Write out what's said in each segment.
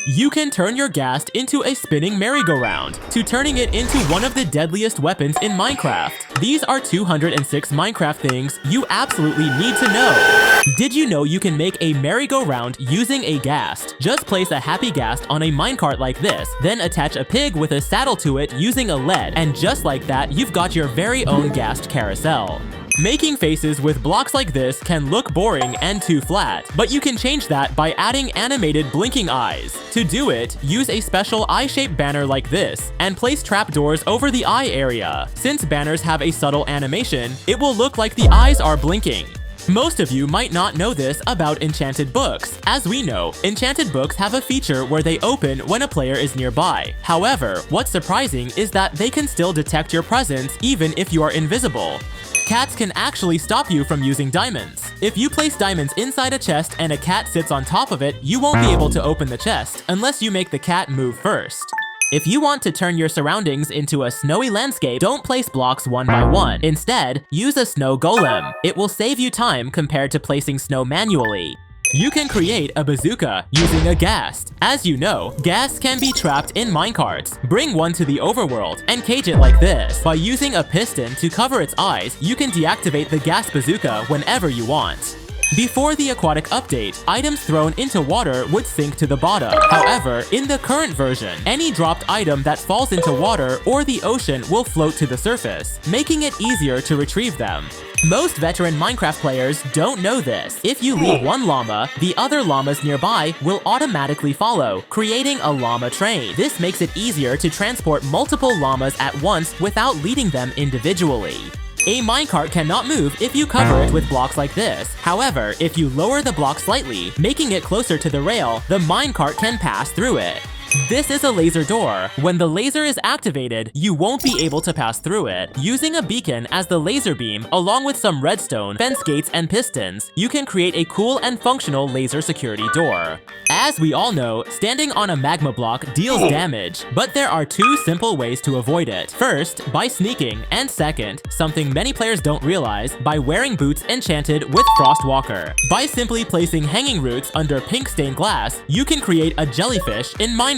You can turn your ghast into a spinning merry-go-round, to turning it into one of the deadliest weapons in Minecraft. These are 206 Minecraft things you absolutely need to know. Did you know you can make a merry-go-round using a ghast? Just place a happy ghast on a minecart like this, then attach a pig with a saddle to it using a lead, and just like that, you've got your very own ghast carousel. Making faces with blocks like this can look boring and too flat, but you can change that by adding animated blinking eyes. To do it, use a special eye-shaped banner like this, and place trapdoors over the eye area. Since banners have a subtle animation, it will look like the eyes are blinking. Most of you might not know this about enchanted books. As we know, enchanted books have a feature where they open when a player is nearby. However, what's surprising is that they can still detect your presence even if you are invisible. Cats can actually stop you from using diamonds. If you place diamonds inside a chest and a cat sits on top of it, you won't be able to open the chest unless you make the cat move first. If you want to turn your surroundings into a snowy landscape, don't place blocks one by one. Instead, use a snow golem. It will save you time compared to placing snow manually. You can create a bazooka using a ghast. As you know, ghasts can be trapped in minecarts. Bring one to the overworld and cage it like this. By using a piston to cover its eyes, you can deactivate the ghast bazooka whenever you want. Before the aquatic update, items thrown into water would sink to the bottom. However, in the current version, any dropped item that falls into water or the ocean will float to the surface, making it easier to retrieve them. Most veteran Minecraft players don't know this. If you leave one llama, the other llamas nearby will automatically follow, creating a llama train. This makes it easier to transport multiple llamas at once without leading them individually. A minecart cannot move if you cover it with blocks like this. However, if you lower the block slightly, making it closer to the rail, the minecart can pass through it. This is a laser door. When the laser is activated, you won't be able to pass through it. Using a beacon as the laser beam, along with some redstone, fence gates, and pistons, you can create a cool and functional laser security door. As we all know, standing on a magma block deals damage, but there are two simple ways to avoid it. First, by sneaking, and second, something many players don't realize, by wearing boots enchanted with Frostwalker. By simply placing hanging roots under pink stained glass, you can create a jellyfish in Minecraft.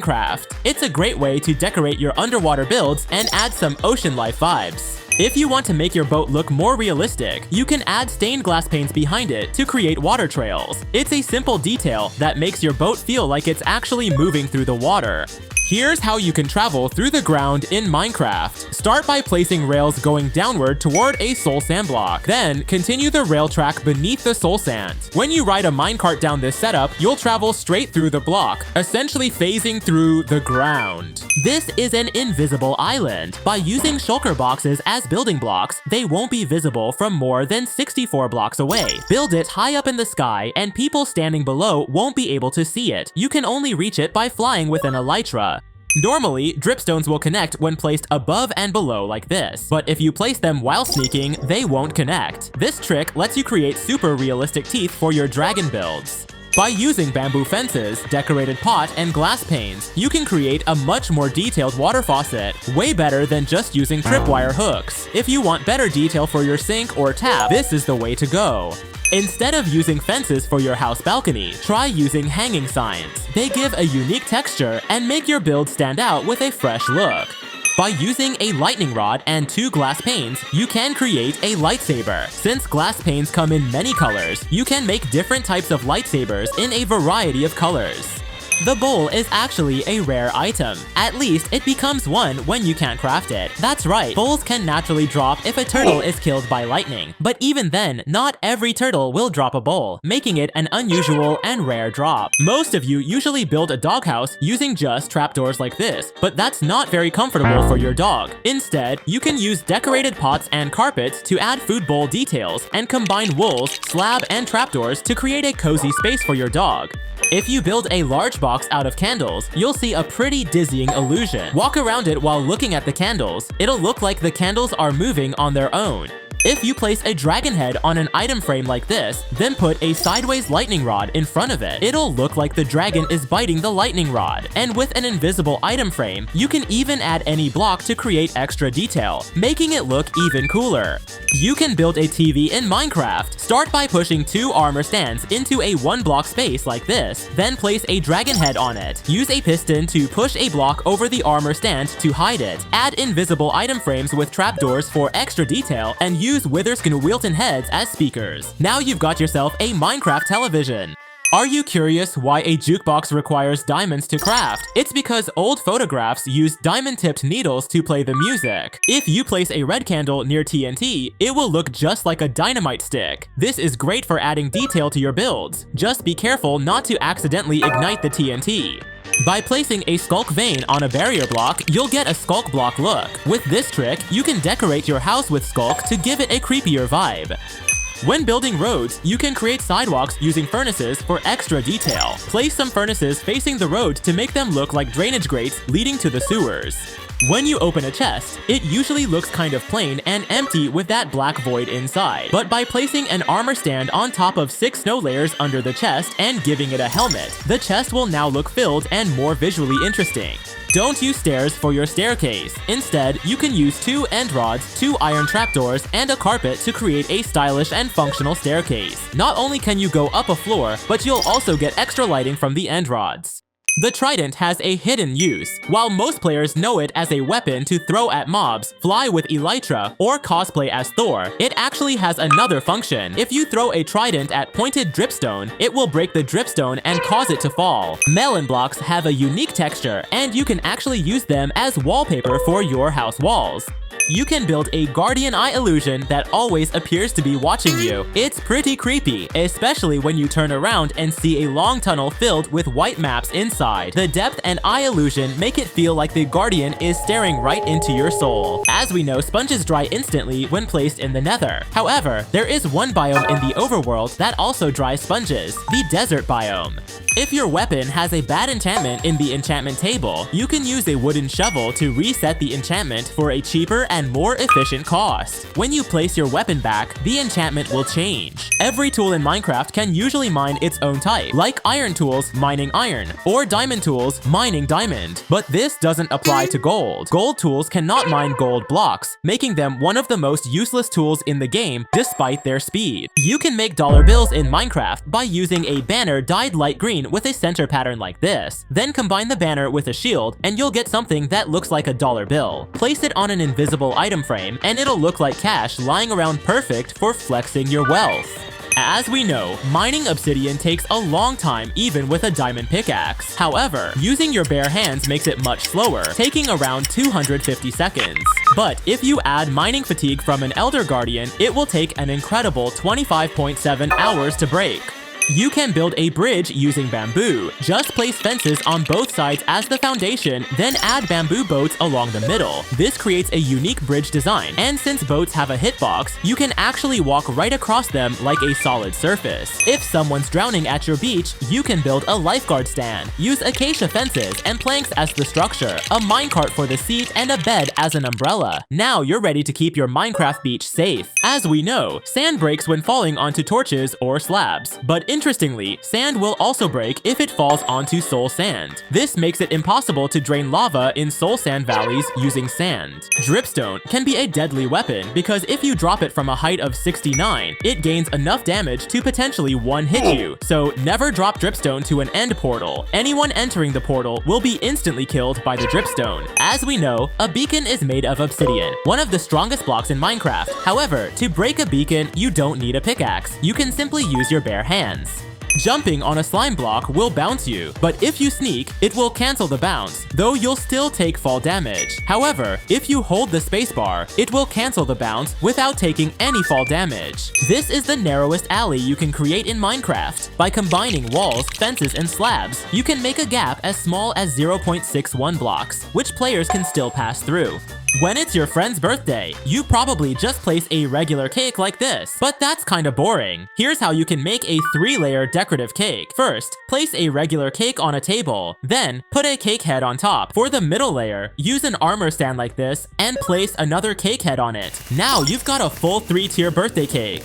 It's a great way to decorate your underwater builds and add some ocean life vibes. If you want to make your boat look more realistic, you can add stained glass panes behind it to create water trails. It's a simple detail that makes your boat feel like it's actually moving through the water. Here's how you can travel through the ground in Minecraft. Start by placing rails going downward toward a soul sand block. Then, continue the rail track beneath the soul sand. When you ride a minecart down this setup, you'll travel straight through the block, essentially phasing through the ground. This is an invisible island. By using shulker boxes as building blocks, they won't be visible from more than 64 blocks away. Build it high up in the sky, and people standing below won't be able to see it. You can only reach it by flying with an elytra. Normally, dripstones will connect when placed above and below like this, but if you place them while sneaking, they won't connect. This trick lets you create super realistic teeth for your dragon builds. By using bamboo fences, decorated pot, and glass panes, you can create a much more detailed water faucet, way better than just using tripwire hooks. If you want better detail for your sink or tap, this is the way to go. Instead of using fences for your house balcony, try using hanging signs. They give a unique texture and make your build stand out with a fresh look. By using a lightning rod and 2 glass panes, you can create a lightsaber. Since glass panes come in many colors, you can make different types of lightsabers in a variety of colors. The bowl is actually a rare item. At least it becomes one when you can't craft it. That's right, bowls can naturally drop if a turtle is killed by lightning. But even then, not every turtle will drop a bowl, making it an unusual and rare drop. Most of you usually build a doghouse using just trapdoors like this, but that's not very comfortable for your dog. Instead, you can use decorated pots and carpets to add food bowl details and combine wools, slab, and trapdoors to create a cozy space for your dog. If you build a large box out of candles, you'll see a pretty dizzying illusion. Walk around it while looking at the candles. It'll look like the candles are moving on their own. If you place a dragon head on an item frame like this, then put a sideways lightning rod in front of it, it'll look like the dragon is biting the lightning rod. And with an invisible item frame, you can even add any block to create extra detail, making it look even cooler. You can build a TV in Minecraft. Start by pushing 2 armor stands into a 1-block space like this, then place a dragon head on it. Use a piston to push a block over the armor stand to hide it. Add invisible item frames with trapdoors for extra detail, and use Witherspoon heads as speakers. Now you've got yourself a Minecraft television. Are you curious why a jukebox requires diamonds to craft? It's because old photographs used diamond-tipped needles to play the music. If you place a red candle near TNT, it will look just like a dynamite stick. This is great for adding detail to your builds. Just be careful not to accidentally ignite the TNT. By placing a skulk vein on a barrier block, you'll get a skulk block look. With this trick, you can decorate your house with skulk to give it a creepier vibe. When building roads, you can create sidewalks using furnaces for extra detail. Place some furnaces facing the road to make them look like drainage grates leading to the sewers. When you open a chest, it usually looks kind of plain and empty with that black void inside. But by placing an armor stand on top of 6 snow layers under the chest and giving it a helmet, the chest will now look filled and more visually interesting. Don't use stairs for your staircase. Instead, you can use 2 end rods, 2 iron trapdoors, and a carpet to create a stylish and functional staircase. Not only can you go up a floor, but you'll also get extra lighting from the end rods. The trident has a hidden use. While most players know it as a weapon to throw at mobs, fly with elytra, or cosplay as Thor, it actually has another function. If you throw a trident at pointed dripstone, it will break the dripstone and cause it to fall. Melon blocks have a unique texture, and you can actually use them as wallpaper for your house walls. You can build a guardian eye illusion that always appears to be watching you. It's pretty creepy, especially when you turn around and see a long tunnel filled with white maps inside. The depth and eye illusion make it feel like the guardian is staring right into your soul. As we know, sponges dry instantly when placed in the nether. However, there is one biome in the overworld that also dries sponges, the desert biome. If your weapon has a bad enchantment in the enchantment table, you can use a wooden shovel to reset the enchantment for a cheaper and more efficient cost. When you place your weapon back, the enchantment will change. Every tool in Minecraft can usually mine its own type, like iron tools mining iron, or diamond tools mining diamond. But this doesn't apply to gold. Gold tools cannot mine gold blocks, making them one of the most useless tools in the game despite their speed. You can make dollar bills in Minecraft by using a banner dyed light green with a center pattern like this. Then combine the banner with a shield and you'll get something that looks like a dollar bill. Place it on an invisible item frame and it'll look like cash lying around, perfect for flexing your wealth. As we know, mining obsidian takes a long time even with a diamond pickaxe. However, using your bare hands makes it much slower, taking around 250 seconds. But if you add mining fatigue from an Elder Guardian, it will take an incredible 25.7 hours to break. You can build a bridge using bamboo. Just place fences on both sides as the foundation, then add bamboo boats along the middle. This creates a unique bridge design, and since boats have a hitbox, you can actually walk right across them like a solid surface. If someone's drowning at your beach, you can build a lifeguard stand. Use acacia fences and planks as the structure, a minecart for the seat, and a bed as an umbrella. Now you're ready to keep your Minecraft beach safe. As we know, sand breaks when falling onto torches or slabs, but interestingly, sand will also break if it falls onto soul sand. This makes it impossible to drain lava in soul sand valleys using sand. Dripstone can be a deadly weapon because if you drop it from a height of 69, it gains enough damage to potentially one-hit you. So never drop dripstone to an end portal. Anyone entering the portal will be instantly killed by the dripstone. As we know, a beacon is made of obsidian, one of the strongest blocks in Minecraft. However, to break a beacon, you don't need a pickaxe. You can simply use your bare hands. Jumping on a slime block will bounce you, but if you sneak, it will cancel the bounce, though you'll still take fall damage. However, if you hold the spacebar, it will cancel the bounce without taking any fall damage. This is the narrowest alley you can create in Minecraft. By combining walls, fences, and slabs, you can make a gap as small as 0.61 blocks, which players can still pass through. When it's your friend's birthday, you probably just place a regular cake like this, but that's kinda boring. Here's how you can make a 3-layer decorative cake. First, place a regular cake on a table, then put a cake head on top. For the middle layer, use an armor stand like this and place another cake head on it. Now you've got a full 3-tier birthday cake.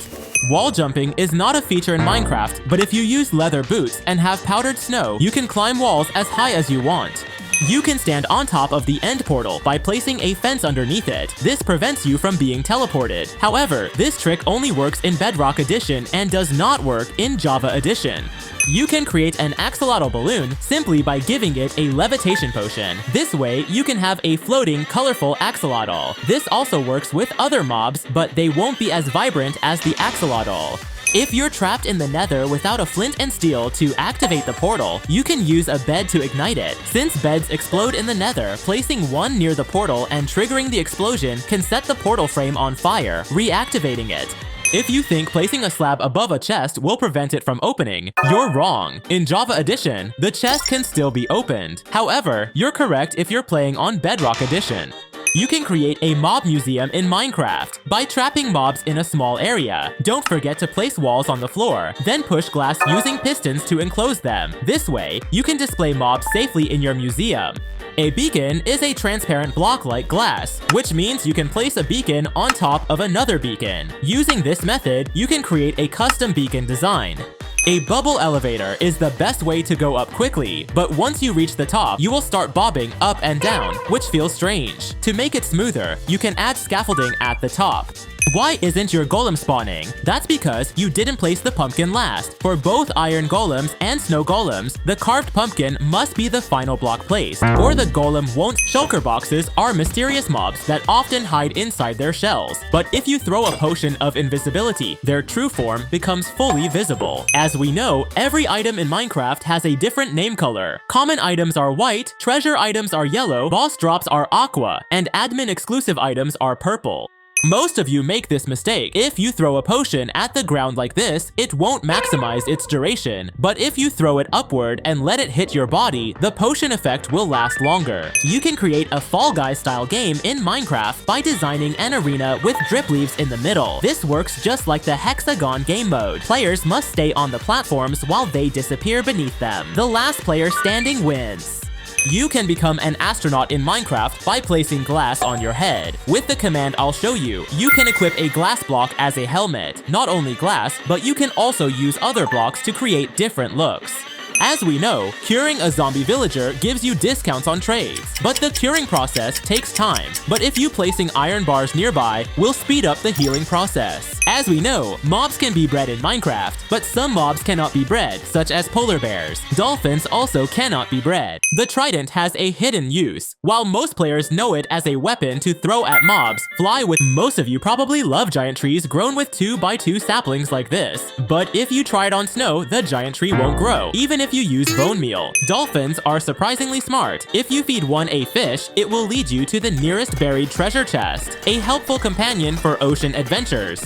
Wall jumping is not a feature in Minecraft, but if you use leather boots and have powdered snow, you can climb walls as high as you want. You can stand on top of the end portal by placing a fence underneath it. This prevents you from being teleported. However, this trick only works in Bedrock Edition and does not work in Java Edition. You can create an axolotl balloon simply by giving it a levitation potion. This way, you can have a floating, colorful axolotl. This also works with other mobs, but they won't be as vibrant as the axolotl. If you're trapped in the nether without a flint and steel to activate the portal, you can use a bed to ignite it. Since beds explode in the nether, placing one near the portal and triggering the explosion can set the portal frame on fire, reactivating it. If you think placing a slab above a chest will prevent it from opening, you're wrong. In Java Edition, the chest can still be opened. However, you're correct if you're playing on Bedrock Edition. You can create a mob museum in Minecraft by trapping mobs in a small area. Don't forget to place walls on the floor, then push glass using pistons to enclose them. This way, you can display mobs safely in your museum. A beacon is a transparent block like glass, which means you can place a beacon on top of another beacon. Using this method, you can create a custom beacon design. A bubble elevator is the best way to go up quickly, but once you reach the top, you will start bobbing up and down, which feels strange. To make it smoother, you can add scaffolding at the top. Why isn't your golem spawning? That's because you didn't place the pumpkin last. For both iron golems and snow golems, the carved pumpkin must be the final block placed, or the golem won't. Shulker boxes are mysterious mobs that often hide inside their shells, but if you throw a potion of invisibility, their true form becomes fully visible. As we know, every item in Minecraft has a different name color. Common items are white, treasure items are yellow, boss drops are aqua, and admin exclusive items are purple. Most of you make this mistake. If you throw a potion at the ground like this, it won't maximize its duration. But if you throw it upward and let it hit your body, the potion effect will last longer. You can create a Fall Guys style game in Minecraft by designing an arena with drip leaves in the middle. This works just like the hexagon game mode. Players must stay on the platforms while they disappear beneath them. The last player standing wins. You can become an astronaut in Minecraft by placing glass on your head. With the command I'll show you, you can equip a glass block as a helmet. Not only glass, but you can also use other blocks to create different looks. As we know, curing a zombie villager gives you discounts on trades, but the curing process takes time. But if you placing iron bars nearby will speed up the healing process. As we know, mobs can be bred in Minecraft, but some mobs cannot be bred, such as polar bears. Dolphins also cannot be bred. The trident has a hidden use. While most players know it as a weapon to throw at mobs, most of you probably love giant trees grown with 2x2 saplings like this. But if you try it on snow, the giant tree won't grow, even if you use bone meal. Dolphins are surprisingly smart. If you feed one a fish, it will lead you to the nearest buried treasure chest, a helpful companion for ocean adventures.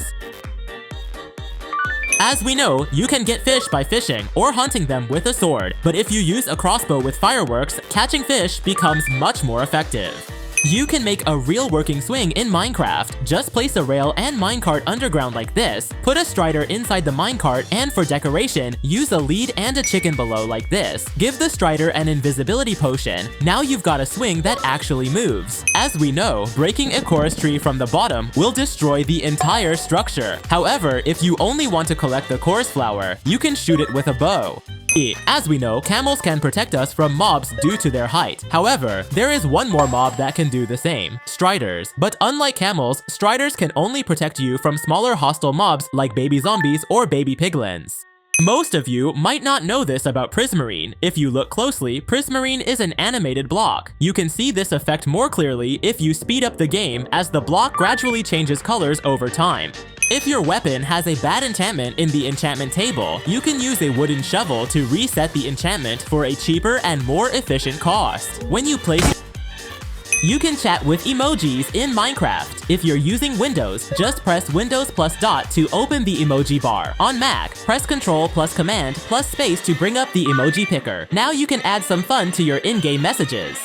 As we know, you can get fish by fishing or hunting them with a sword, but if you use a crossbow with fireworks, catching fish becomes much more effective. You can make a real working swing in Minecraft. Just place a rail and minecart underground like this, put a strider inside the minecart, and for decoration, use a lead and a chicken below like this. Give the strider an invisibility potion. Now you've got a swing that actually moves. As we know, breaking a chorus tree from the bottom will destroy the entire structure. However, if you only want to collect the chorus flower, you can shoot it with a bow. As we know, camels can protect us from mobs due to their height. However, there is one more mob that can do the same, striders. But unlike camels, striders can only protect you from smaller hostile mobs like baby zombies or baby piglins. Most of you might not know this about Prismarine. If you look closely, Prismarine is an animated block. You can see this effect more clearly if you speed up the game, as the block gradually changes colors over time. If your weapon has a bad enchantment in the enchantment table, you can use a wooden shovel to reset the enchantment for a cheaper and more efficient cost. When you place You can chat with emojis in Minecraft. If you're using Windows, just press Windows plus dot to open the emoji bar. On Mac, press Ctrl plus Command plus space to bring up the emoji picker. Now you can add some fun to your in-game messages.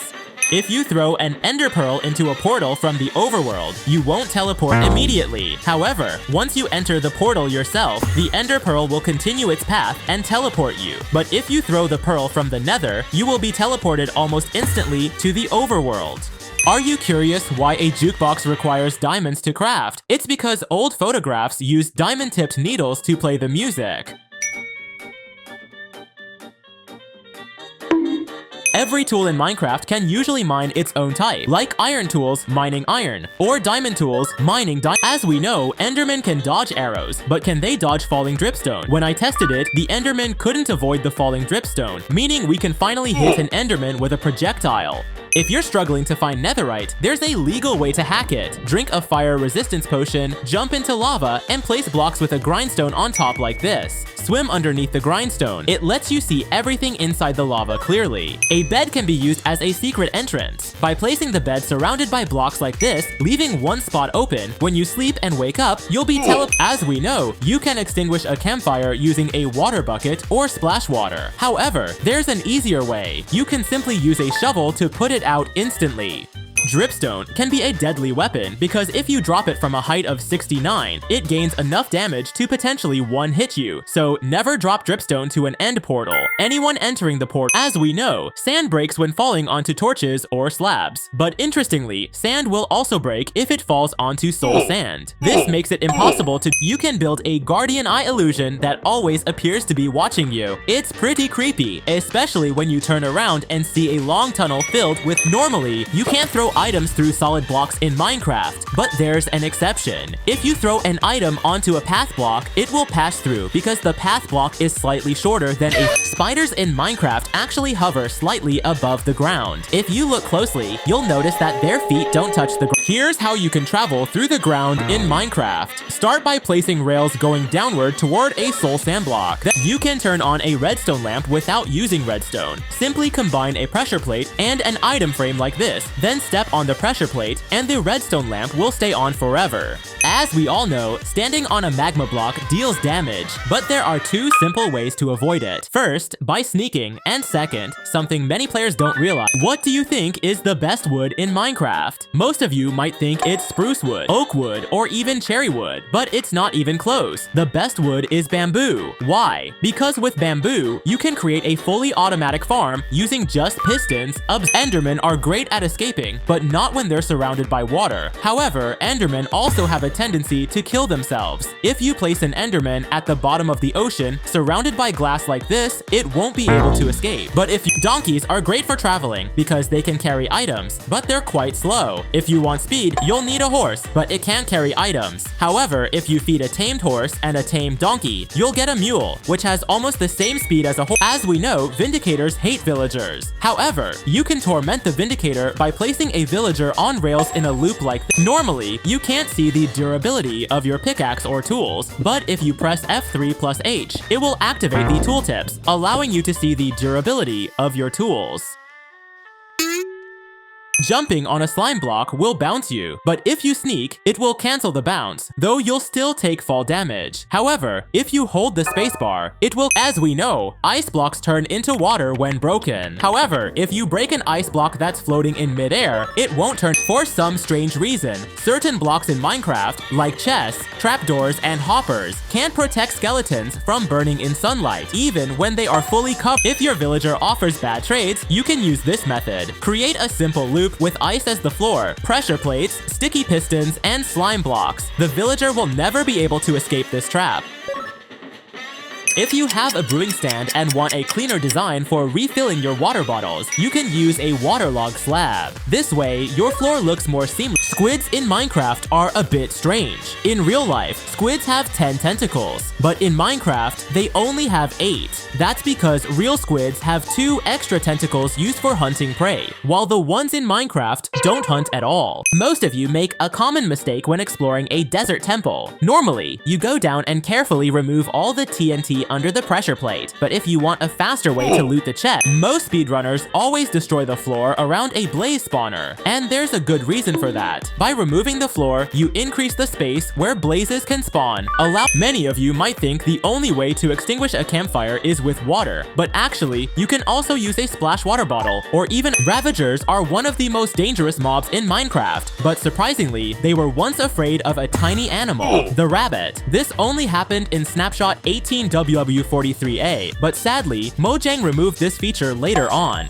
If you throw an ender pearl into a portal from the overworld, you won't teleport immediately. However, once you enter the portal yourself, the ender pearl will continue its path and teleport you. But if you throw the pearl from the nether, you will be teleported almost instantly to the overworld. Are you curious why a jukebox requires diamonds to craft? It's because old photographs used diamond-tipped needles to play the music. Every tool in Minecraft can usually mine its own type, like iron tools mining iron, or diamond tools mining diamond. As we know, Endermen can dodge arrows, but can they dodge falling dripstone? When I tested it, the Enderman couldn't avoid the falling dripstone, meaning we can finally hit an Enderman with a projectile. If you're struggling to find netherite, there's a legal way to hack it. Drink a fire resistance potion, jump into lava, and place blocks with a grindstone on top like this. Swim underneath the grindstone. It lets you see everything inside the lava clearly. A bed can be used as a secret entrance. By placing the bed surrounded by blocks like this, leaving one spot open, when you sleep and wake up, you'll be teleported. As we know, you can extinguish a campfire using a water bucket or splash water. However, there's an easier way. You can simply use a shovel to put it out instantly. Dripstone can be a deadly weapon because if you drop it from a height of 69, it gains enough damage to potentially one-hit you, so never drop dripstone to an end portal. Anyone entering the portal, as we know, sand breaks when falling onto torches or slabs. But interestingly, sand will also break if it falls onto soul sand. This makes it impossible to. You can build a guardian eye illusion that always appears to be watching you. It's pretty creepy, especially when you turn around and see a long tunnel filled with. Normally, you can't throw items through solid blocks in Minecraft, but there's an exception. If you throw an item onto a path block, it will pass through because the path block is slightly shorter than a. Spiders in Minecraft actually hover slightly above the ground. If you look closely, you'll notice that their feet don't touch the ground. Here's how you can travel through the ground in Minecraft. Start by placing rails going downward toward a soul sand block. Then you can turn on a redstone lamp without using redstone. Simply combine a pressure plate and an item frame like this, then step on the pressure plate, and the redstone lamp will stay on forever. As we all know, standing on a magma block deals damage, but there are two simple ways to avoid it. First, by sneaking, and second, something many players don't realize. What do you think is the best wood in Minecraft? Most of you might think it's spruce wood, oak wood, or even cherry wood, but it's not even close. The best wood is bamboo. Why? Because with bamboo, you can create a fully automatic farm using just pistons. Endermen are great at escaping, but not when they're surrounded by water. However, Endermen also have a tendency to kill themselves. If you place an Enderman at the bottom of the ocean, surrounded by glass like this, it won't be able to escape. But donkeys are great for traveling because they can carry items, but they're quite slow. If you want speed, you'll need a horse, but it can't carry items. However, if you feed a tamed horse and a tamed donkey, you'll get a mule, which has almost the same speed as a horse. As we know, vindicators hate villagers. However, you can torment the vindicator by placing a villager on rails in a loop like this. Normally, you can't see the durability of your pickaxe or tools, but if you press F3 plus H, it will activate the tooltips, allowing you to see the durability of your tools. Jumping on a slime block will bounce you, but if you sneak, it will cancel the bounce, though you'll still take fall damage. However, if you hold the spacebar, it will. As we know, ice blocks turn into water when broken. However, if you break an ice block that's floating in midair, it won't turn. For some strange reason, certain blocks in Minecraft, like chests, trapdoors, and hoppers, can't protect skeletons from burning in sunlight, even when they are fully covered. If your villager offers bad trades, you can use this method. Create a simple loop with ice as the floor, pressure plates, sticky pistons, and slime blocks. The villager will never be able to escape this trap. If you have a brewing stand and want a cleaner design for refilling your water bottles, you can use a waterlog slab. This way, your floor looks more seamless. Squids in Minecraft are a bit strange. In real life, squids have 10 tentacles, but in Minecraft, they only have 8. That's because real squids have 2 extra tentacles used for hunting prey, while the ones in Minecraft don't hunt at all. Most of you make a common mistake when exploring a desert temple. Normally, you go down and carefully remove all the TNT be under the pressure plate. But if you want a faster way to loot the chest, most speedrunners always destroy the floor around a blaze spawner. And there's a good reason for that. By removing the floor, you increase the space where blazes can spawn. Many of you might think the only way to extinguish a campfire is with water, but actually, you can also use a splash water bottle, or even Ravagers are one of the most dangerous mobs in Minecraft, but surprisingly, they were once afraid of a tiny animal, the rabbit. This only happened in snapshot 18WW43A, but sadly, Mojang removed this feature later on.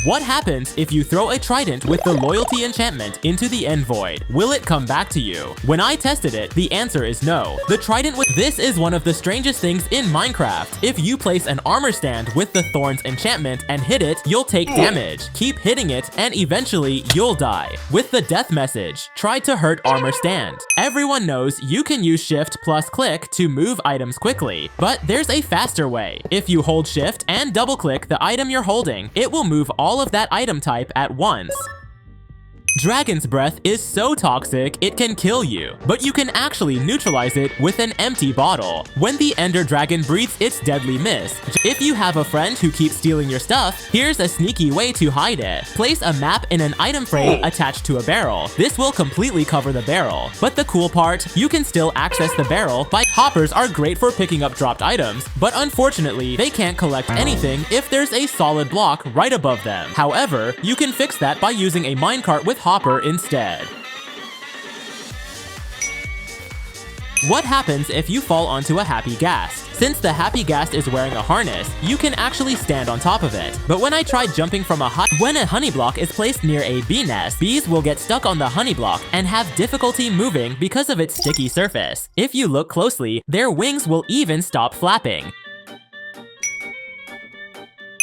What happens if you throw a trident with the loyalty enchantment into the end void? Will it come back to you? When I tested it, the answer is no. The trident with this is one of the strangest things in Minecraft. If you place an armor stand with the thorns enchantment and hit it, you'll take damage. Keep hitting it and eventually you'll die. With the death message, try to hurt armor stand. Everyone knows you can use shift plus click to move items quickly, but there's a faster way. If you hold shift and double click the item you're holding, it will move all of that item type at once. Dragon's breath is so toxic it can kill you, but you can actually neutralize it with an empty bottle. When the Ender Dragon breathes its deadly mist, if you have a friend who keeps stealing your stuff, here's a sneaky way to hide it. Place a map in an item frame attached to a barrel. This will completely cover the barrel. But the cool part, you can still access the barrel by hoppers are great for picking up dropped items, but unfortunately, they can't collect anything if there's a solid block right above them. However, you can fix that by using a minecart with hopper instead. What happens if you fall onto a happy ghast? Since the happy ghast is wearing a harness, you can actually stand on top of it. But when I tried jumping from when a honey block is placed near a bee nest, bees will get stuck on the honey block and have difficulty moving because of its sticky surface. If you look closely, their wings will even stop flapping.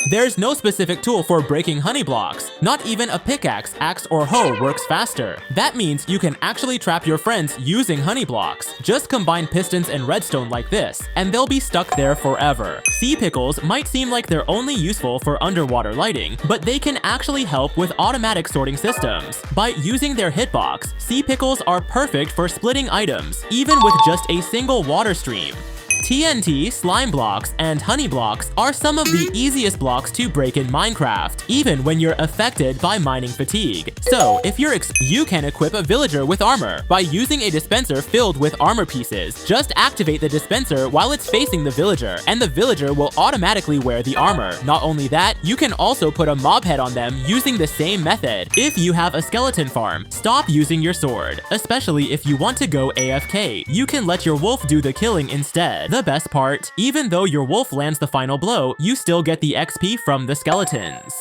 There's no specific tool for breaking honey blocks. Not even a pickaxe, axe, or hoe works faster. That means you can actually trap your friends using honey blocks. Just combine pistons and redstone like this, and they'll be stuck there forever. Sea pickles might seem like they're only useful for underwater lighting, but they can actually help with automatic sorting systems. By using their hitbox, sea pickles are perfect for splitting items, even with just a single water stream. TNT, slime blocks, and honey blocks are some of the easiest blocks to break in Minecraft, even when you're affected by mining fatigue. So, if you can equip a villager with armor by using a dispenser filled with armor pieces. Just activate the dispenser while it's facing the villager, and the villager will automatically wear the armor. Not only that, you can also put a mob head on them using the same method. If you have a skeleton farm, stop using your sword, especially if you want to go AFK. You can let your wolf do the killing instead. The best part, even though your wolf lands the final blow, you still get the XP from the skeletons.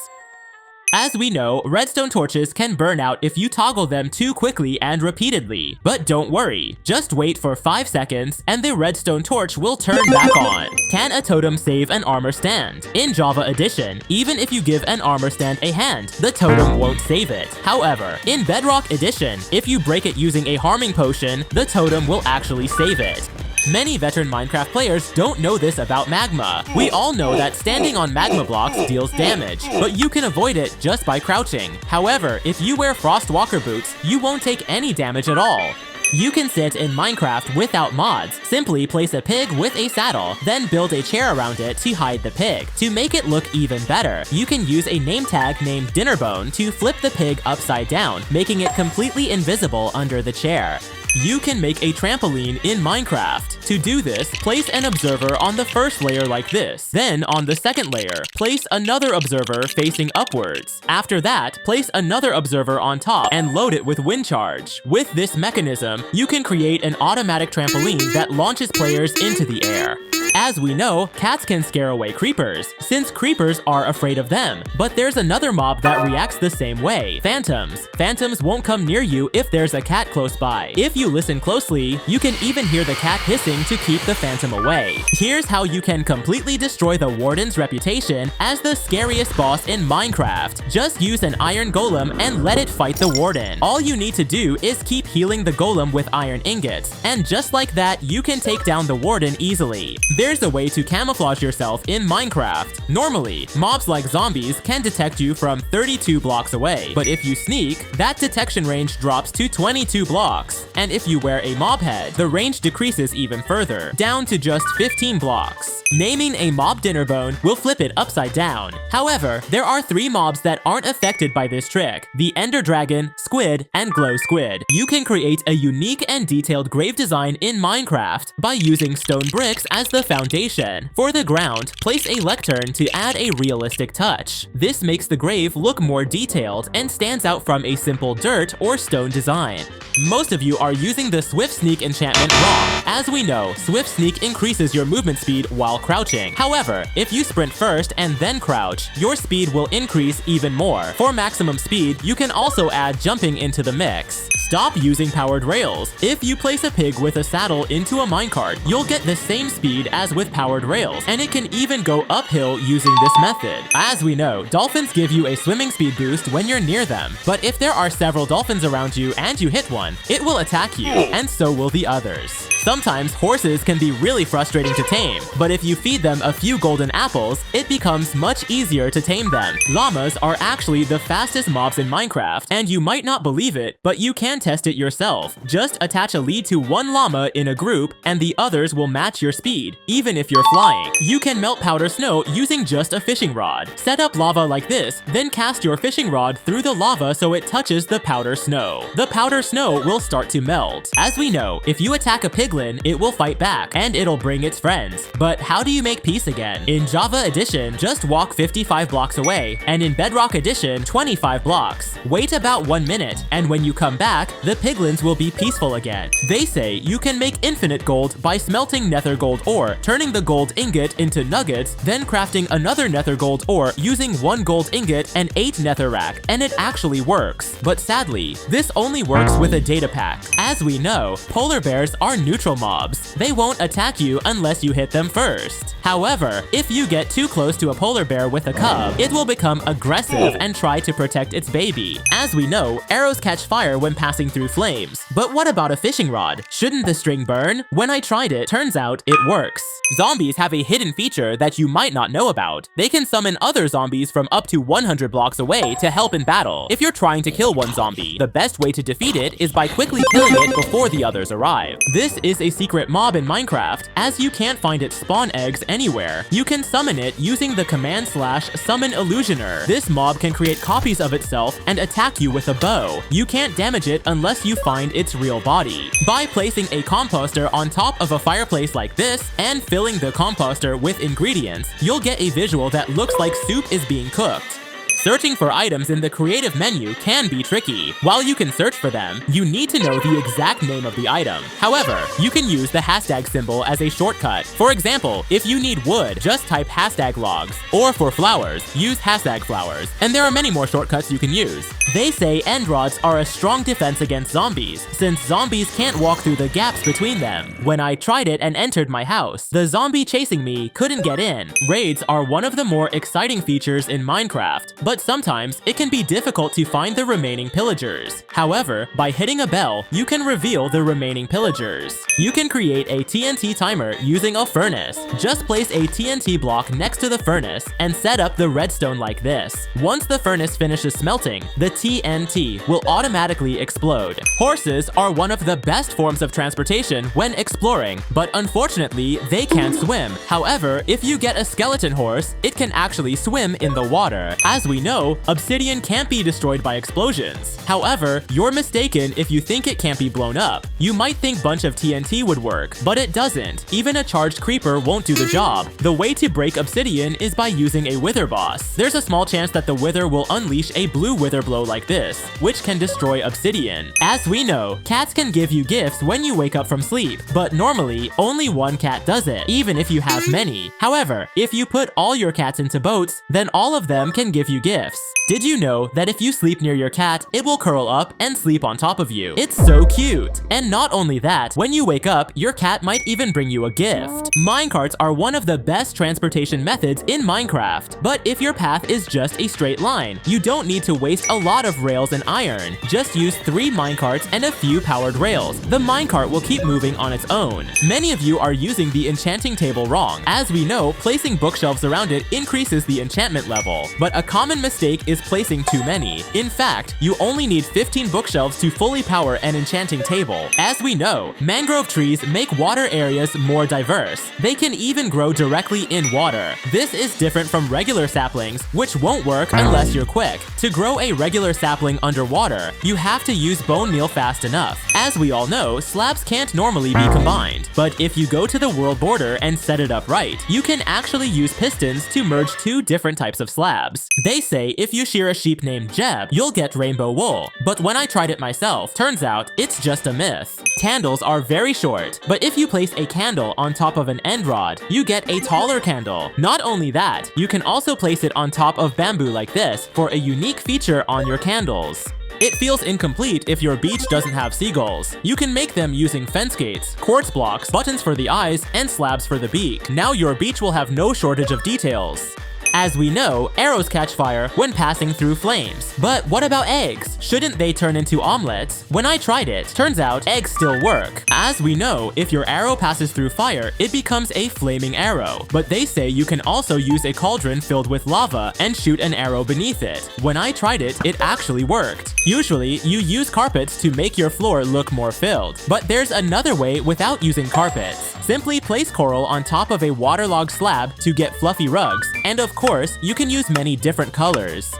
As we know, redstone torches can burn out if you toggle them too quickly and repeatedly. But don't worry, just wait for 5 seconds and the redstone torch will turn back on. Can a totem save an armor stand? In Java Edition, even if you give an armor stand a hand, the totem won't save it. However, in Bedrock Edition, if you break it using a harming potion, the totem will actually save it. Many veteran Minecraft players don't know this about magma. We all know that standing on magma blocks deals damage, but you can avoid it just by crouching. However, if you wear Frostwalker boots, you won't take any damage at all. You can sit in Minecraft without mods. Simply place a pig with a saddle, then build a chair around it to hide the pig. To make it look even better, you can use a name tag named Dinnerbone to flip the pig upside down, making it completely invisible under the chair. You can make a trampoline in Minecraft. To do this, place an observer on the first layer like this. Then, on the second layer, place another observer facing upwards. After that, place another observer on top and load it with wind charge. With this mechanism, you can create an automatic trampoline that launches players into the air. As we know, cats can scare away creepers, since creepers are afraid of them. But there's another mob that reacts the same way, phantoms. Phantoms won't come near you if there's a cat close by. If you listen closely, you can even hear the cat hissing to keep the phantom away. Here's how you can completely destroy the warden's reputation as the scariest boss in Minecraft. Just use an iron golem and let it fight the warden. All you need to do is keep healing the golem with iron ingots, and just like that, you can take down the warden easily. There's a way to camouflage yourself in Minecraft. Normally, mobs like zombies can detect you from 32 blocks away, but if you sneak, that detection range drops to 22 blocks. And if you wear a mob head, the range decreases even further, down to just 15 blocks. Naming a mob dinner bone will flip it upside down. However, there are 3 mobs that aren't affected by this trick: the Ender Dragon, Squid, and Glow Squid. You can create a unique and detailed grave design in Minecraft by using stone bricks as the foundation. For the ground, place a lectern to add a realistic touch. This makes the grave look more detailed and stands out from a simple dirt or stone design. Most of you are using the Swift Sneak enchantment wrong. As we know, Swift Sneak increases your movement speed while crouching. However, if you sprint first and then crouch, your speed will increase even more. For maximum speed, you can also add jumping into the mix. Stop using powered rails. If you place a pig with a saddle into a minecart, you'll get the same speed as with powered rails, and it can even go uphill using this method. As we know, dolphins give you a swimming speed boost when you're near them, but if there are several dolphins around you and you hit one, it will attack you, and so will the others. Sometimes horses can be really frustrating to tame, but if you feed them a few golden apples, it becomes much easier to tame them. Llamas are actually the fastest mobs in Minecraft, and you might not believe it, but you can test it yourself. Just attach a lead to one llama in a group, and the others will match your speed, even if you're flying. You can melt powder snow using just a fishing rod. Set up lava like this, then cast your fishing rod through the lava so it touches the powder snow. The powder snow will start to melt. As we know, if you attack a piglin, it will fight back, and it'll bring its friends. But how do you make peace again? In Java Edition, just walk 55 blocks away, and in Bedrock Edition, 25 blocks. Wait about 1 minute, and when you come back, the piglins will be peaceful again. They say you can make infinite gold by smelting nether gold ore, turning the gold ingot into nuggets, then crafting another nether gold ore using 1 gold ingot and 8 netherrack, and it actually works. But sadly, this only works with a data pack. As we know, polar bears are neutral mobs. They won't attack you unless you hit them first. However, if you get too close to a polar bear with a cub, it will become aggressive and try to protect its baby. As we know, arrows catch fire when passing through flames. But what about a fishing rod? Shouldn't the string burn? When I tried it, turns out it works. Zombies have a hidden feature that you might not know about. They can summon other zombies from up to 100 blocks away to help in battle. If you're trying to kill one zombie, the best way to defeat it is by quickly killing it before the others arrive. This is a secret mob in Minecraft, as you can't find its spawn eggs anywhere. You can summon it using the command /summon illusioner. This mob can create copies of itself and attack you with a bow. You can't damage it unless you find its real body. By placing a composter on top of a fireplace like this and filling the composter with ingredients, you'll get a visual that looks like soup is being cooked. Searching for items in the creative menu can be tricky. While you can search for them, you need to know the exact name of the item. However, you can use the hashtag symbol as a shortcut. For example, if you need wood, just type hashtag logs. Or for flowers, use hashtag flowers. And there are many more shortcuts you can use. They say end rods are a strong defense against zombies, since zombies can't walk through the gaps between them. When I tried it and entered my house, the zombie chasing me couldn't get in. Raids are one of the more exciting features in Minecraft, but sometimes it can be difficult to find the remaining pillagers. However, by hitting a bell, you can reveal the remaining pillagers. You can create a TNT timer using a furnace. Just place a TNT block next to the furnace and set up the redstone like this. Once the furnace finishes smelting, the TNT will automatically explode. Horses are one of the best forms of transportation when exploring, but unfortunately, they can't swim. However, if you get a skeleton horse, it can actually swim in the water. As we know, obsidian can't be destroyed by explosions. However, you're mistaken if you think it can't be blown up. You might think bunch of TNT would work, but it doesn't. Even a charged creeper won't do the job. The way to break obsidian is by using a wither boss. There's a small chance that the wither will unleash a blue wither blow like this, which can destroy obsidian. As we know, cats can give you gifts when you wake up from sleep, but normally, only one cat does it, even if you have many. However, if you put all your cats into boats, then all of them can give you gifts gifts. Did you know that if you sleep near your cat, it will curl up and sleep on top of you? It's so cute! And not only that, when you wake up, your cat might even bring you a gift. Minecarts are one of the best transportation methods in Minecraft, but if your path is just a straight line, you don't need to waste a lot of rails and iron. Just use 3 minecarts and a few powered rails. The minecart will keep moving on its own. Many of you are using the enchanting table wrong. As we know, placing bookshelves around it increases the enchantment level, but a common mistake is placing too many. In fact, you only need 15 bookshelves to fully power an enchanting table. As we know, mangrove trees make water areas more diverse. They can even grow directly in water. This is different from regular saplings, which won't work unless you're quick. To grow a regular sapling underwater, you have to use bone meal fast enough. As we all know, slabs can't normally be combined, but if you go to the world border and set it up right, you can actually use pistons to merge 2 different types of slabs. They say if you shear a sheep named Jeb, you'll get rainbow wool, but when I tried it myself, turns out it's just a myth. Candles are very short, but if you place a candle on top of an end rod, you get a taller candle. Not only that, you can also place it on top of bamboo like this for a unique feature on your candles. It feels incomplete if your beach doesn't have seagulls. You can make them using fence gates, quartz blocks, buttons for the eyes, and slabs for the beak. Now your beach will have no shortage of details. As we know, arrows catch fire when passing through flames. But what about eggs? Shouldn't they turn into omelets? When I tried it, turns out eggs still work. As we know, if your arrow passes through fire, it becomes a flaming arrow. But they say you can also use a cauldron filled with lava and shoot an arrow beneath it. When I tried it, it actually worked. Usually, you use carpets to make your floor look more filled. But there's another way without using carpets. Simply place coral on top of a waterlogged slab to get fluffy rugs, and of course, you can use many different colors.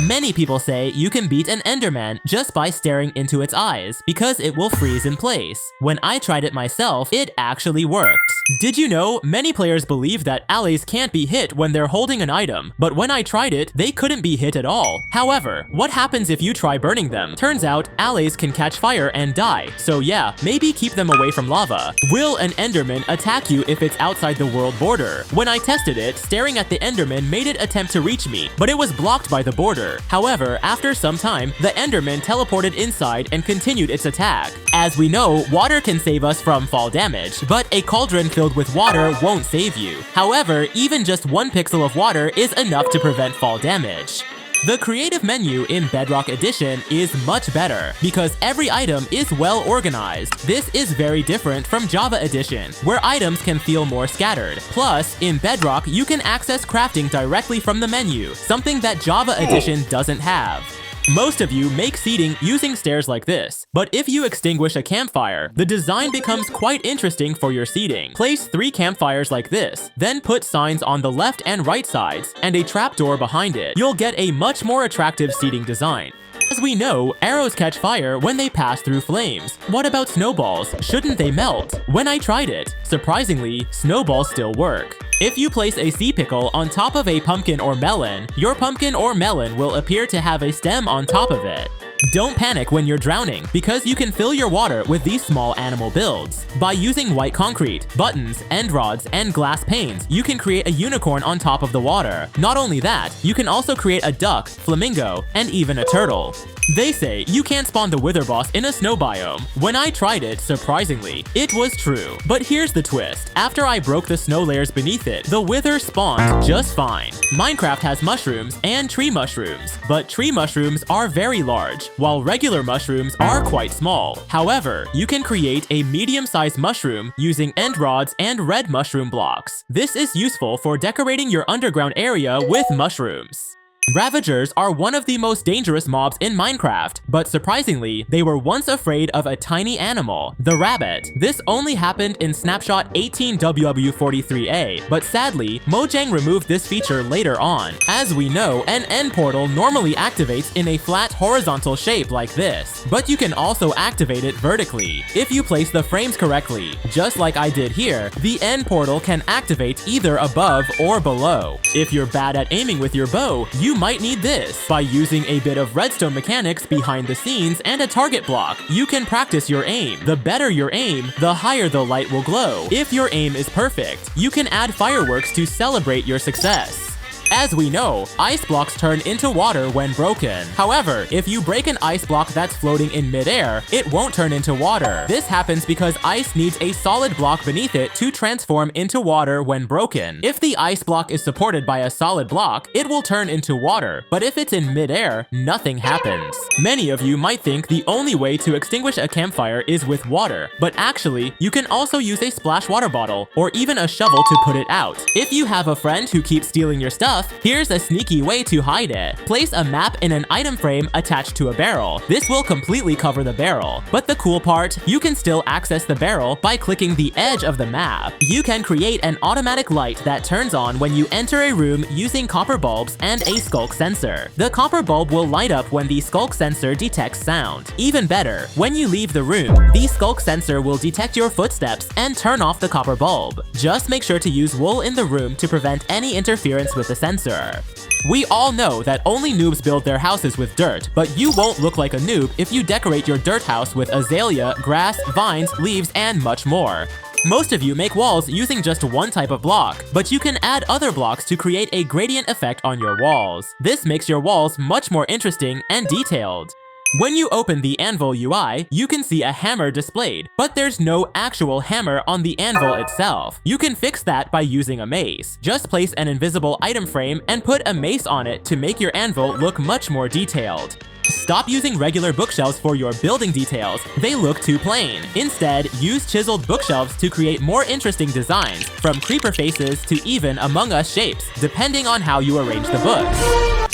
Many people say you can beat an Enderman just by staring into its eyes, because it will freeze in place. When I tried it myself, it actually worked. Did you know many players believe that allies can't be hit when they're holding an item, but when I tried it, they couldn't be hit at all. However, what happens if you try burning them? Turns out allies can catch fire and die, so yeah, maybe keep them away from lava. Will an Enderman attack you if it's outside the world border? When I tested it, staring at the Enderman made it attempt to reach me, but it was blocked by the border. However, after some time, the Enderman teleported inside and continued its attack. As we know, water can save us from fall damage, but a cauldron filled with water won't save you. However, even just 1 pixel of water is enough to prevent fall damage. The creative menu in Bedrock Edition is much better because every item is well organized. This is very different from Java Edition, where items can feel more scattered. Plus, in Bedrock, you can access crafting directly from the menu, something that Java Edition doesn't have. Most of you make seating using stairs like this, but if you extinguish a campfire, the design becomes quite interesting for your seating. Place 3 campfires like this, then put signs on the left and right sides, and a trapdoor behind it. You'll get a much more attractive seating design. As we know, arrows catch fire when they pass through flames. What about snowballs? Shouldn't they melt? When I tried it, surprisingly, snowballs still work. If you place a sea pickle on top of a pumpkin or melon, your pumpkin or melon will appear to have a stem on top of it. Don't panic when you're drowning, because you can fill your water with these small animal builds. By using white concrete, buttons, end rods, and glass panes, you can create a unicorn on top of the water. Not only that, you can also create a duck, flamingo, and even a turtle. They say you can't spawn the wither boss in a snow biome. When I tried it, surprisingly, it was true. But here's the twist. After I broke the snow layers beneath it, the wither spawned just fine. Minecraft has mushrooms and tree mushrooms, but tree mushrooms are very large, while regular mushrooms are quite small. However, you can create a medium-sized mushroom using end rods and red mushroom blocks. This is useful for decorating your underground area with mushrooms. Ravagers are one of the most dangerous mobs in Minecraft, but surprisingly, they were once afraid of a tiny animal, the rabbit. This only happened in snapshot 18WW43A, but sadly, Mojang removed this feature later on. As we know, an end portal normally activates in a flat horizontal shape like this, but you can also activate it vertically. If you place the frames correctly, just like I did here, the end portal can activate either above or below. If you're bad at aiming with your bow, you might need this. By using a bit of redstone mechanics behind the scenes and a target block, you can practice your aim. The better your aim, the higher the light will glow. If your aim is perfect, you can add fireworks to celebrate your success. As we know, ice blocks turn into water when broken. However, if you break an ice block that's floating in midair, it won't turn into water. This happens because ice needs a solid block beneath it to transform into water when broken. If the ice block is supported by a solid block, it will turn into water, but if it's in midair, nothing happens. Many of you might think the only way to extinguish a campfire is with water, but actually, you can also use a splash water bottle or even a shovel to put it out. If you have a friend who keeps stealing your stuff, here's a sneaky way to hide it. Place a map in an item frame attached to a barrel. This will completely cover the barrel. But the cool part, you can still access the barrel by clicking the edge of the map. You can create an automatic light that turns on when you enter a room using copper bulbs and a skulk sensor. The copper bulb will light up when the skulk sensor detects sound. Even better, when you leave the room, the skulk sensor will detect your footsteps and turn off the copper bulb. Just make sure to use wool in the room to prevent any interference with the sensor. We all know that only noobs build their houses with dirt, but you won't look like a noob if you decorate your dirt house with azalea, grass, vines, leaves, and much more. Most of you make walls using just one type of block, but you can add other blocks to create a gradient effect on your walls. This makes your walls much more interesting and detailed. When you open the Anvil UI, you can see a hammer displayed, but there's no actual hammer on the anvil itself. You can fix that by using a mace. Just place an invisible item frame and put a mace on it to make your anvil look much more detailed. Stop using regular bookshelves for your building details. They look too plain. Instead, use chiseled bookshelves to create more interesting designs, from creeper faces to even Among Us shapes, depending on how you arrange the books.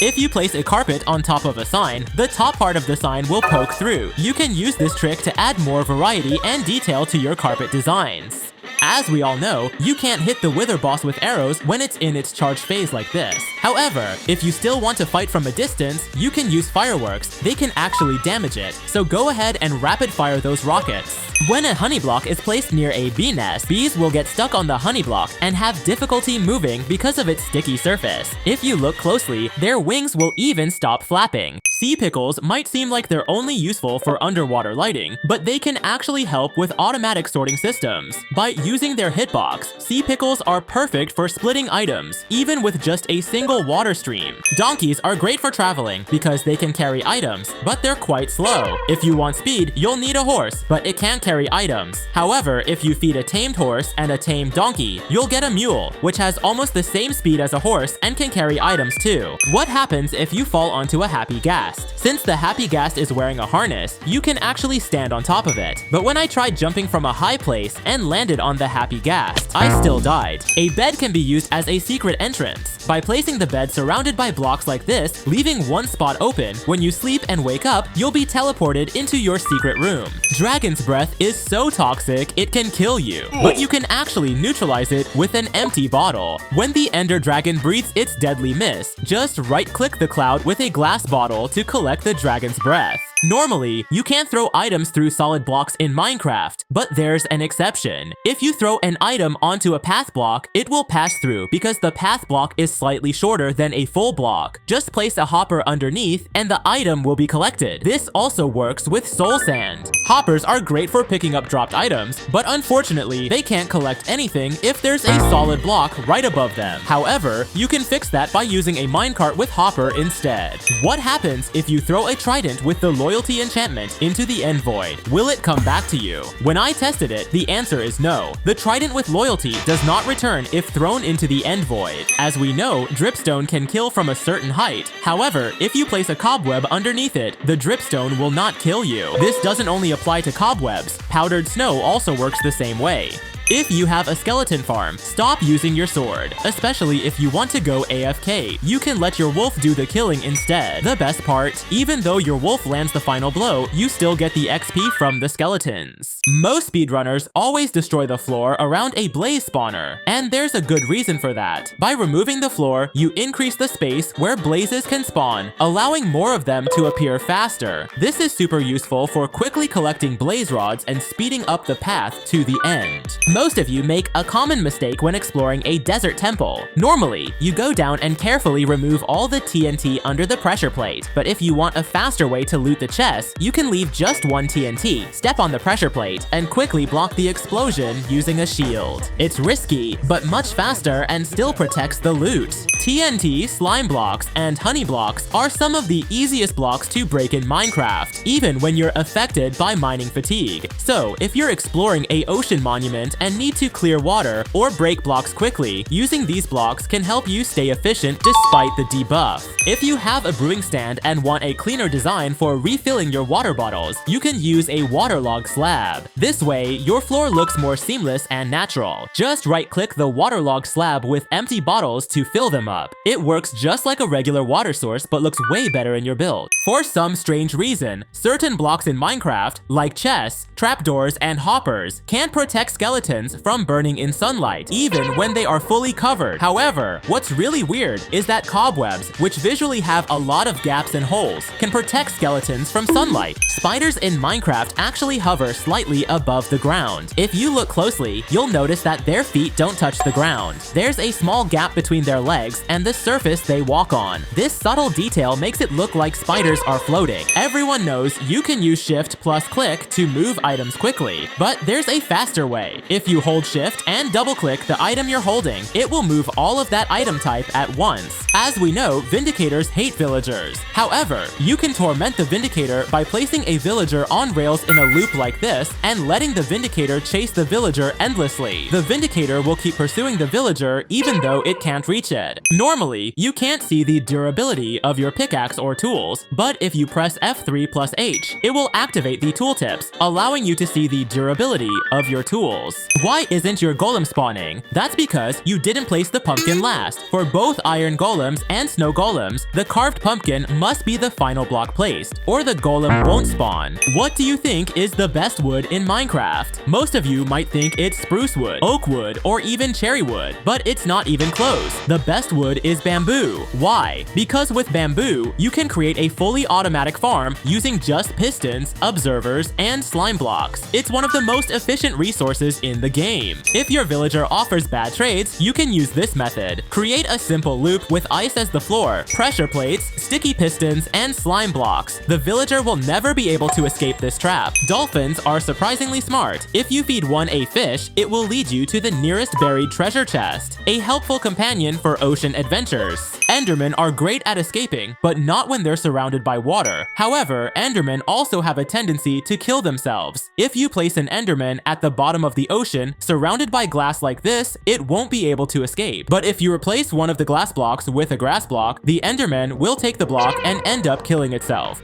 If you place a carpet on top of a sign, the top part of the sign will poke through. You can use this trick to add more variety and detail to your carpet designs. As we all know, you can't hit the Wither boss with arrows when it's in its charge phase like this. However, if you still want to fight from a distance, you can use fireworks. They can actually damage it, so go ahead and rapid fire those rockets. When a honey block is placed near a bee nest, bees will get stuck on the honey block and have difficulty moving because of its sticky surface. If you look closely, their wings will even stop flapping. Sea pickles might seem like they're only useful for underwater lighting, but they can actually help with automatic sorting systems. By using their hitbox, sea pickles are perfect for splitting items, even with just a single water stream. Donkeys are great for traveling because they can carry items, but they're quite slow. If you want speed, you'll need a horse, but it can't carry items. However, if you feed a tamed horse and a tamed donkey, you'll get a mule, which has almost the same speed as a horse and can carry items too. What happens if you fall onto a happy ghast? Since the happy ghast is wearing a harness, you can actually stand on top of it. But when I tried jumping from a high place and landed on the happy ghast, I still died. A bed can be used as a secret entrance. By placing the bed surrounded by blocks like this, leaving one spot open, when you sleep and wake up, you'll be teleported into your secret room. Dragon's breath is so toxic, it can kill you, but you can actually neutralize it with an empty bottle. When the Ender Dragon breathes its deadly mist, just right-click the cloud with a glass bottle to collect the dragon's breath. Normally, you can't throw items through solid blocks in Minecraft, but there's an exception. If you throw an item onto a path block, it will pass through because the path block is slightly shorter than a full block. Just place a hopper underneath and the item will be collected. This also works with soul sand. Hoppers are great for picking up dropped items, but unfortunately, they can't collect anything if there's a solid block right above them. However, you can fix that by using a minecart with hopper instead. What happens if you throw a trident with the loyalty enchantment into the end void? Will it come back to you? When I tested it, the answer is no. The trident with loyalty does not return if thrown into the end void. As we know, dripstone can kill from a certain height. However, if you place a cobweb underneath it, the dripstone will not kill you. This doesn't only apply to cobwebs. Powdered snow also works the same way. If you have a skeleton farm, stop using your sword, especially if you want to go AFK. You can let your wolf do the killing instead. The best part, even though your wolf lands the final blow, you still get the XP from the skeletons. Most speedrunners always destroy the floor around a blaze spawner, and there's a good reason for that. By removing the floor, you increase the space where blazes can spawn, allowing more of them to appear faster. This is super useful for quickly collecting blaze rods and speeding up the path to the end. Most of you make a common mistake when exploring a desert temple. Normally, you go down and carefully remove all the TNT under the pressure plate, but if you want a faster way to loot the chests, you can leave just one TNT, step on the pressure plate, and quickly block the explosion using a shield. It's risky, but much faster and still protects the loot. TNT, slime blocks, and honey blocks are some of the easiest blocks to break in Minecraft, even when you're affected by mining fatigue. So, if you're exploring a ocean monument and need to clear water or break blocks quickly, using these blocks can help you stay efficient despite the debuff. If you have a brewing stand and want a cleaner design for refilling your water bottles, you can use a waterlog slab. This way, your floor looks more seamless and natural. Just right-click the waterlog slab with empty bottles to fill them up. It works just like a regular water source but looks way better in your build. For some strange reason, certain blocks in Minecraft, like chests, trapdoors, and hoppers, can't protect skeletons from burning in sunlight, even when they are fully covered. However, what's really weird is that cobwebs, which visually have a lot of gaps and holes, can protect skeletons from sunlight. Spiders in Minecraft actually hover slightly above the ground. If you look closely, you'll notice that their feet don't touch the ground. There's a small gap between their legs and the surface they walk on. This subtle detail makes it look like spiders are floating. Everyone knows you can use Shift plus click to move items quickly, but there's a faster way. If you hold Shift and double-click the item you're holding, it will move all of that item type at once. As we know, Vindicators hate villagers. However, you can torment the Vindicator by placing a villager on rails in a loop like this and letting the Vindicator chase the villager endlessly. The Vindicator will keep pursuing the villager even though it can't reach it. Normally, you can't see the durability of your pickaxe or tools, but if you press F3 plus H, it will activate the tooltips, allowing you to see the durability of your tools. Why isn't your golem spawning? That's because you didn't place the pumpkin last. For both iron golems and snow golems, the carved pumpkin must be the final block placed, or the golem won't spawn. What do you think is the best wood in Minecraft? Most of you might think it's spruce wood, oak wood, or even cherry wood, but it's not even close. The best wood is bamboo. Why? Because with bamboo, you can create a fully automatic farm using just pistons, observers, and slime blocks. It's one of the most efficient resources in the game. If your villager offers bad trades, you can use this method. Create a simple loop with ice as the floor, pressure plates, sticky pistons, and slime blocks. The villager will never be able to escape this trap. Dolphins are surprisingly smart. If you feed one a fish, it will lead you to the nearest buried treasure chest, a helpful companion for ocean adventures. Endermen are great at escaping, but not when they're surrounded by water. However, Endermen also have a tendency to kill themselves. If you place an Enderman at the bottom of the ocean, surrounded by glass like this, it won't be able to escape. But if you replace one of the glass blocks with a grass block, the Enderman will take the block and end up killing itself.